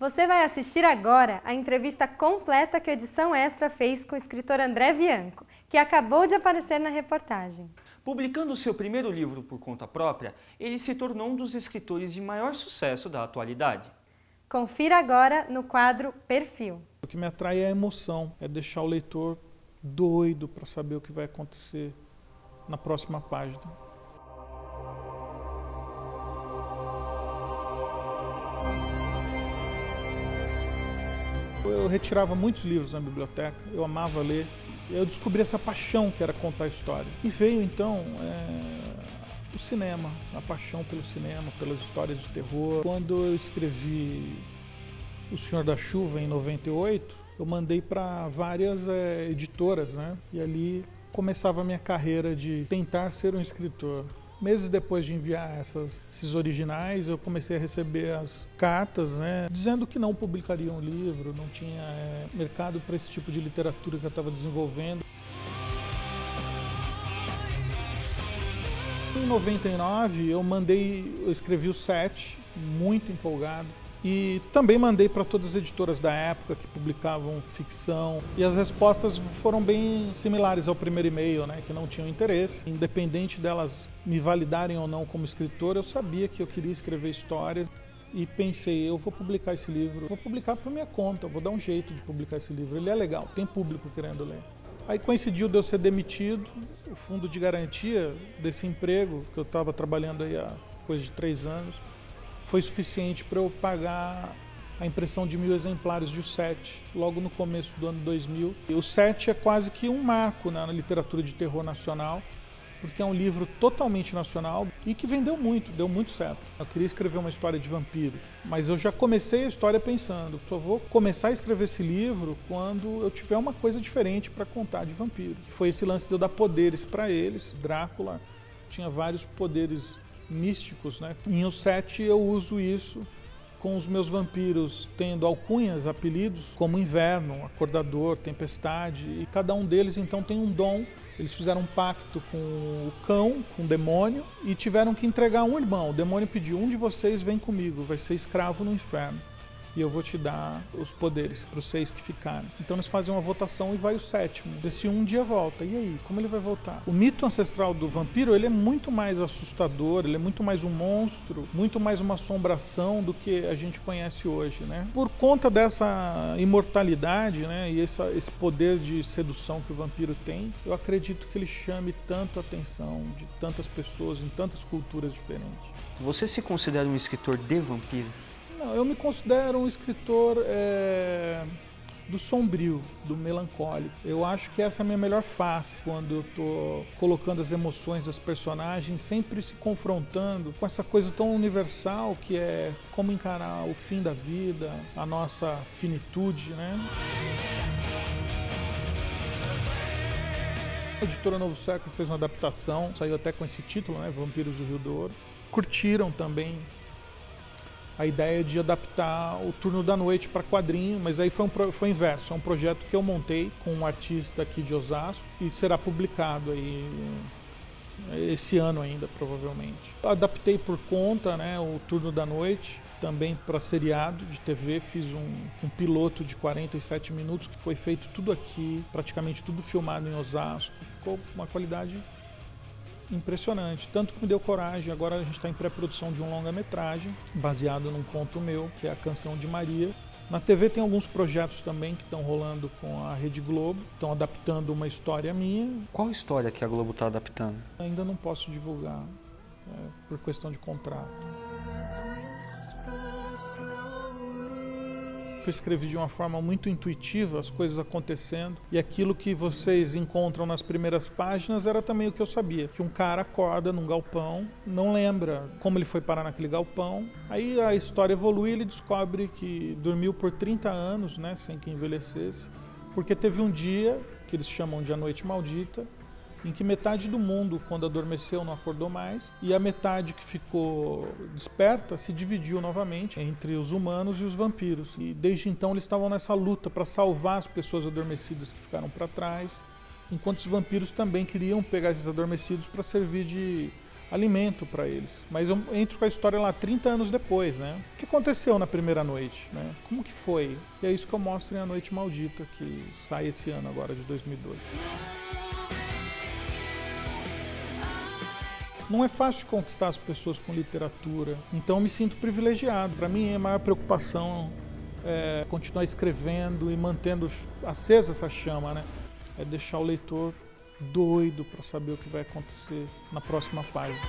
Você vai assistir agora a entrevista completa que a Edição Extra fez com o escritor André Bianco, que acabou de aparecer na reportagem. Publicando seu primeiro livro por conta própria, ele se tornou um dos escritores de maior sucesso da atualidade. Confira agora no quadro Perfil. O que me atrai é a emoção, é deixar o leitor doido para saber o que vai acontecer na próxima página. Eu retirava muitos livros na biblioteca, eu amava ler. Eu descobri essa paixão que era contar história. E veio então o cinema, a paixão pelo cinema, pelas histórias de terror. Quando eu escrevi O Senhor da Chuva em 98, eu mandei para várias editoras, né? E ali começava a minha carreira de tentar ser um escritor. Meses depois de enviar esses originais, eu comecei a receber as cartas, né, dizendo que não publicaria um livro, não tinha mercado para esse tipo de literatura que eu estava desenvolvendo. Em 99, eu escrevi o 7, muito empolgado. E também mandei para todas as editoras da época que publicavam ficção. E as respostas foram bem similares ao primeiro e-mail, né, que não tinham interesse. Independente delas me validarem ou não como escritor, eu sabia que eu queria escrever histórias. E pensei, eu vou publicar esse livro, vou publicar por minha conta, vou dar um jeito de publicar esse livro. Ele é legal, tem público querendo ler. Aí coincidiu de eu ser demitido, o fundo de garantia desse emprego, que eu estava trabalhando aí há coisa de 3 anos, foi suficiente para eu pagar a impressão de 1000 exemplares de O 7, logo no começo do ano 2000. E O 7 é quase que um marco na literatura de terror nacional, porque é um livro totalmente nacional e que vendeu muito, deu muito certo. Eu queria escrever uma história de vampiros, mas eu já comecei a história pensando, só vou começar a escrever esse livro quando eu tiver uma coisa diferente para contar de vampiros. Foi esse lance de eu dar poderes para eles. Drácula tinha vários poderes místicos, né? Em O 7 eu uso isso com os meus vampiros tendo alcunhas, apelidos, como Inverno, Acordador, Tempestade, e cada um deles então tem um dom. Eles fizeram um pacto com o cão, com o demônio, e tiveram que entregar um irmão. O demônio pediu, um de vocês vem comigo, vai ser escravo no inferno. E eu vou te dar os poderes para os 6 que ficaram. Então eles fazem uma votação e vai o 7º. Esse um dia volta. E aí, como ele vai voltar? O mito ancestral do vampiro, ele é muito mais assustador, ele é muito mais um monstro, muito mais uma assombração do que a gente conhece hoje, né? Por conta dessa imortalidade, né, e esse poder de sedução que o vampiro tem, eu acredito que ele chame tanto a atenção de tantas pessoas em tantas culturas diferentes. Você se considera um escritor de vampiro? Não, eu me considero um escritor do sombrio, do melancólico. Eu acho que essa é a minha melhor face, quando eu estou colocando as emoções das personagens, sempre se confrontando com essa coisa tão universal que é como encarar o fim da vida, a nossa finitude, né? A editora Novo Século fez uma adaptação, saiu até com esse título, né, Vampiros do Rio Douro. Curtiram também a ideia de adaptar o Turno da Noite para quadrinho, mas aí foi inverso, é um projeto que eu montei com um artista aqui de Osasco e será publicado aí esse ano ainda, provavelmente. Adaptei por conta, né, o Turno da Noite, também para seriado de TV, fiz um piloto de 47 minutos que foi feito tudo aqui, praticamente tudo filmado em Osasco, ficou uma qualidade impressionante, tanto que me deu coragem. Agora a gente está em pré-produção de um longa-metragem baseado num conto meu, que é A Canção de Maria. Na TV tem alguns projetos também que estão rolando com a Rede Globo, estão adaptando uma história minha. Qual história que a Globo está adaptando? Ainda não posso divulgar, por questão de contrato. Eu escrevi de uma forma muito intuitiva, as coisas acontecendo, e aquilo que vocês encontram nas primeiras páginas era também o que eu sabia, que um cara acorda num galpão, não lembra como ele foi parar naquele galpão, aí a história evolui e ele descobre que dormiu por 30 anos, né, sem que envelhecesse, porque teve um dia, que eles chamam de A Noite Maldita, em que metade do mundo, quando adormeceu, não acordou mais, e a metade que ficou desperta se dividiu novamente entre os humanos e os vampiros. E desde então eles estavam nessa luta para salvar as pessoas adormecidas que ficaram para trás, enquanto os vampiros também queriam pegar esses adormecidos para servir de alimento para eles. Mas eu entro com a história lá 30 anos depois, né? O que aconteceu na primeira noite, né? Como que foi? E é isso que eu mostro em A Noite Maldita, que sai esse ano agora, de 2012. Não é fácil conquistar as pessoas com literatura, então eu me sinto privilegiado. Para mim, a maior preocupação é continuar escrevendo e mantendo acesa essa chama, né? É deixar o leitor doido para saber o que vai acontecer na próxima página.